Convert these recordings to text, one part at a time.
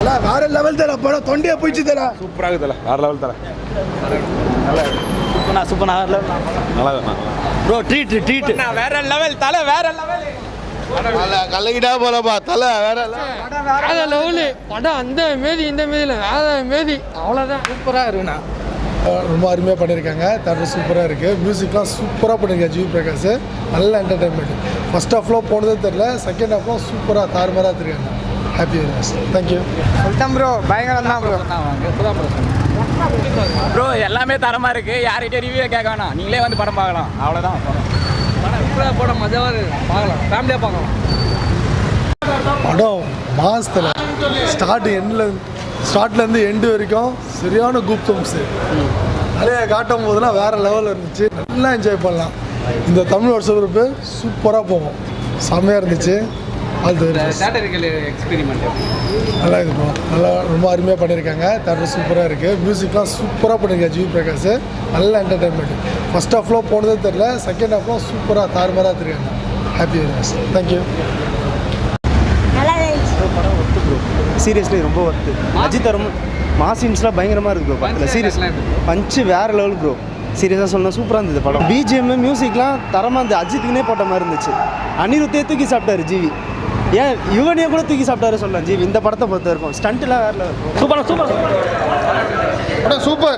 வேற லெவல் தர படம் தொண்டையா போயிடுச்சு தர சூப்பராக இருக்குதுல வேற லெவல் தர நல்லா சூப்பர் நல்லா ப்ரோ ட்ரீட் வேற லெவல் தலை வேற லெவல் கலகிட்டா போலப்பா தலை வேற வேற லெவலு படம் அந்த மாரி இந்த மாரியில் வேற மாரி அவ்வளோதான் சூப்பராக இருக்குண்ணா ரொம்ப அருமையாக பண்ணியிருக்காங்க தேட்டர் சூப்பராக இருக்குது மியூசிக்லாம் சூப்பராக பண்ணியிருக்காங்க ஜிவி பிரகாஷ் நல்ல என்டர்டைன்மெண்ட் ஃபர்ஸ்ட் ஹாஃப்லாம் போனதே தெரில செகண்ட் ஹாஃப்லாம் சூப்பராக தாறுமாறாக தெரியாங்க ஹாப்பி வெரிமச் தேங்க்யூ சொல்லிட்டேன் ப்ரோ பயங்கரம் தான் ப்ரோ ப்ரோ எல்லாமே தரமாக இருக்குது யார்கிட்ட ரிவ்யூ கேட்க வேணாம் நீங்களே வந்து படம் பார்க்கலாம் அவ்வளோதான் படம் படம் மஜாவாக இருக்கு பார்க்கலாம் ஃபேமிலியாக பார்க்கலாம் படம் மாதத்தில் ஸ்டார்ட்லேருந்து எண்டு வரைக்கும் சரியான கூப்தம்ஸு நிறைய காட்டும் போதெல்லாம் வேறு லெவலில் இருந்துச்சு நல்லா என்ஜாய் பண்ணலாம் இந்த தமிழ் வருஷ குரூப்பு சூப்பராக போகும் செம்மையாக இருந்துச்சு அது எக்ஸ்பெரிமெண்ட் நல்லா இது நல்லா ரொம்ப அருமையாக பண்ணியிருக்காங்க தேட்டர் சூப்பராக இருக்குது மியூசிக்லாம் சூப்பராக பண்ணியிருக்காங்க ஜிவி பிரகாஷ் நல்ல என்டர்டைன்மெண்ட் ஃபர்ஸ்ட் ஹாஃப்லாம் போனதே தெரில செகண்ட் ஹாஃப்லாம் சூப்பராக தாறுமாறாக தெரியாங்க ஹாப்பி வெரிமச் தேங்க்யூ சீரியஸ்லி ரொம்ப ஒர்த்து அஜித் தரும் மாசின்ஸ்லாம் பயங்கரமாக இருக்குது ப்ரோ படத்தில் சீரியஸ் பஞ்சு வேறு லெவல் ப்ரோ சீரியஸாக சொன்னால் சூப்பராக இருந்தது படம் பிஜிஎம் மியூசிக்லாம் தரமாக இருந்தது அஜித்துக்குனே போட்ட மாதிரி இருந்துச்சு அனிருத்தே தூக்கி சாப்பிட்டாரு ஜிவி ஏன் யுவனையே கூட தூக்கி சாப்பிட்டாரு சொல்லலாம் ஜிவி இந்த படத்தை பொறுத்த இருக்கும் ஸ்டண்ட்லாம் வேறு லெவல் சூப்பர் படம் சூப்பர்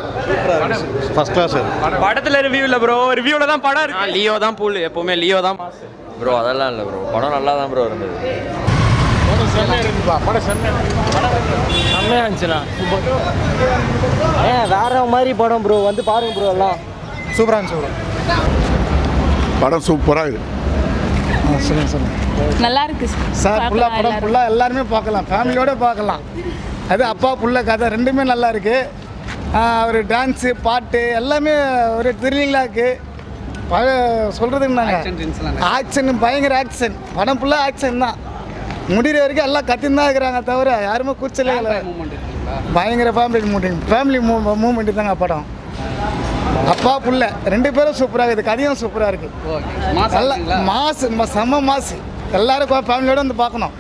ஃபர்ஸ்ட் கிளாஸ் படத்தில் ரிவ்யூ இல்லை ப்ரோ ரிவ்யூவில் தான் படம் இருக்கு லியோ தான் பூல் எப்போவுமே லியோ தான் ப்ரோ அதெல்லாம் இல்லை ப்ரோ படம் நல்லா தான் ப்ரோ இருந்தது செம்மையாக இருந்துச்சுண்ணா வேற மாதிரி படம் ப்ரோ வந்து பாருங்க ப்ரோ எல்லாம் சூப்பராக இருந்துச்சு படம் சூப்பராக இருக்குது நல்லா இருக்கு சார் ஃபுல்லாக படம் ஃபுல்லாக எல்லாருமே பார்க்கலாம் ஃபேமிலியோடு பார்க்கலாம் அது அப்பா புள்ள கதை ரெண்டுமே நல்லா இருக்குது ஒரு டான்ஸு பாட்டு எல்லாமே ஒரு த்ரில்லிங்காக இருக்குது சொல்கிறதுக்கு நாங்கள் ஆக்ஷன் பயங்கர ஆக்ஷன் படம் ஃபுல்லாக ஆக்ஷன் தான் முடிகிற வரைக்கும் எல்லாம் கத்தின்னு தான் இருக்கிறாங்க தவிர யாருமே கூச்சலே இல்லை பயங்கர ஃபேமிலி மூமெண்ட்டு தாங்க படம் அப்பா புள்ள ரெண்டு பேரும் சூப்பராக இருக்குது கதையும் சூப்பராக இருக்குது நல்லா செம்ம மாசு எல்லாரும் ஃபேமிலியோடு வந்து பார்க்கணும்